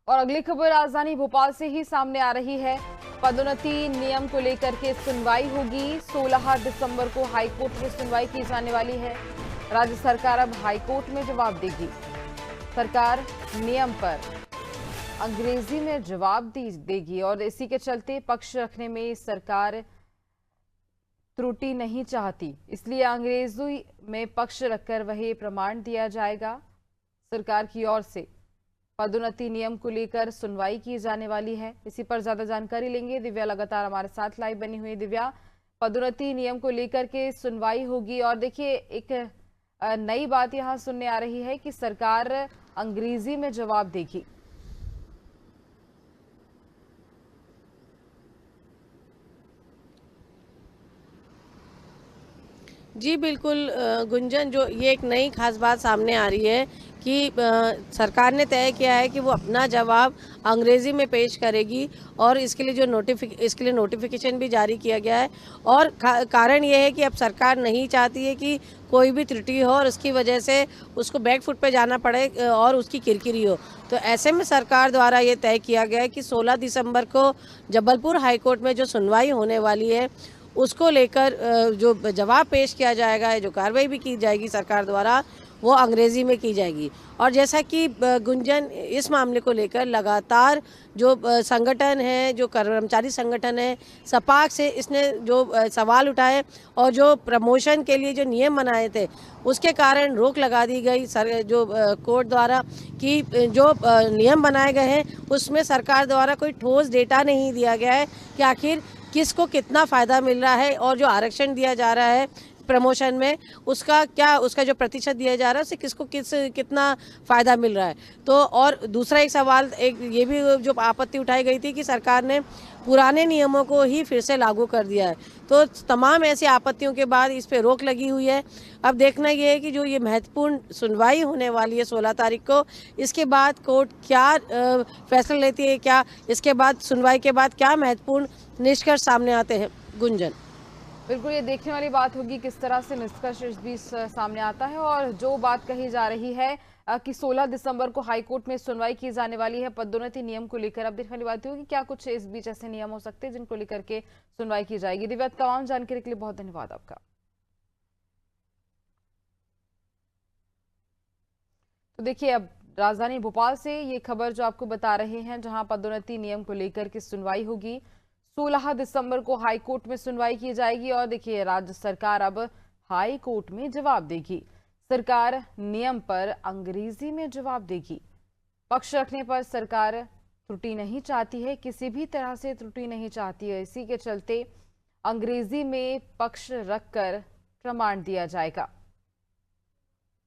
और अगली खबर राजधानी भोपाल से ही सामने आ रही है। पदोन्नति नियम को लेकर के सुनवाई होगी। 16 दिसंबर को हाईकोर्ट में सुनवाई की जाने वाली है। राज्य सरकार अब हाईकोर्ट में जवाब देगी। सरकार नियम पर अंग्रेजी में जवाब देगी और इसी के चलते पक्ष रखने में सरकार त्रुटि नहीं चाहती, इसलिए अंग्रेजी में पक्ष रखकर वही प्रमाण दिया जाएगा। सरकार की ओर से पदोन्नति नियम को लेकर सुनवाई की जाने वाली है। इसी पर ज्यादा जानकारी लेंगे। दिव्या लगातार हमारे साथ लाइव बनी हुई है। दिव्या, पदोन्नति नियम को लेकर के सुनवाई होगी और देखिए एक नई बात यहां सुनने आ रही है कि सरकार अंग्रेजी में जवाब देगी। जी बिल्कुल गुंजन, जो ये एक नई खास बात सामने आ रही है कि सरकार ने तय किया है कि वो अपना जवाब अंग्रेज़ी में पेश करेगी और इसके लिए जो नोटिफिकेशन भी जारी किया गया है। और कारण ये है कि अब सरकार नहीं चाहती है कि कोई भी त्रुटि हो और उसकी वजह से उसको बैक फुट पे जाना पड़े और उसकी किरकिरी हो। तो ऐसे में सरकार द्वारा ये तय किया गया है कि 16 दिसंबर को जबलपुर हाईकोर्ट में जो सुनवाई होने वाली है उसको लेकर जो जवाब पेश किया जाएगा, जो कार्रवाई भी की जाएगी सरकार द्वारा, वो अंग्रेज़ी में की जाएगी। और जैसा कि गुंजन, इस मामले को लेकर लगातार जो संगठन है, जो कर्मचारी संगठन है सपाक्स से, इसने जो सवाल उठाए और जो प्रमोशन के लिए जो नियम बनाए थे उसके कारण रोक लगा दी गई जो कोर्ट द्वारा कि जो नियम बनाए गए हैं उसमें सरकार द्वारा कोई ठोस डेटा नहीं दिया गया है कि आखिर किसको कितना फ़ायदा मिल रहा है और जो आरक्षण दिया जा रहा है प्रमोशन में उसका जो प्रतिशत दिया जा रहा है उससे किसको कितना फ़ायदा मिल रहा है। तो और दूसरा एक सवाल, एक ये भी जो आपत्ति उठाई गई थी कि सरकार ने पुराने नियमों को ही फिर से लागू कर दिया है। तो तमाम ऐसी आपत्तियों के बाद इस पे रोक लगी हुई है। अब देखना ये है कि जो ये महत्वपूर्ण सुनवाई होने वाली है 16 तारीख को, इसके बाद कोर्ट क्या फैसला लेती है, क्या इसके बाद सुनवाई के बाद क्या महत्वपूर्ण निष्कर्ष सामने आते हैं। गुंजन, बिल्कुल ये देखने वाली बात होगी किस तरह से निष्कर्ष इस बीच सामने आता है। और जो बात कही जा रही है कि 16 दिसंबर को हाईकोर्ट में सुनवाई की जाने वाली है पदोन्नति नियम को लेकर, अब देखने वाली बात होगी क्या कुछ इस बीच ऐसे नियम हो सकते हैं जिनको लेकर के सुनवाई की जाएगी। दिव्या, तमाम जानकारी के लिए बहुत धन्यवाद आपका। तो देखिए, अब राजधानी भोपाल से ये खबर जो आपको बता रहे हैं, जहां पदोन्नति नियम को लेकर के सुनवाई होगी। 16 दिसंबर को हाई कोर्ट में सुनवाई की जाएगी और देखिए राज्य सरकार अब हाई कोर्ट में जवाब देगी। सरकार नियम पर अंग्रेजी में जवाब देगी। पक्ष रखने पर सरकार त्रुटि नहीं चाहती है, किसी भी तरह से त्रुटि नहीं चाहती है। इसी के चलते अंग्रेजी में पक्ष रखकर प्रमाण दिया जाएगा।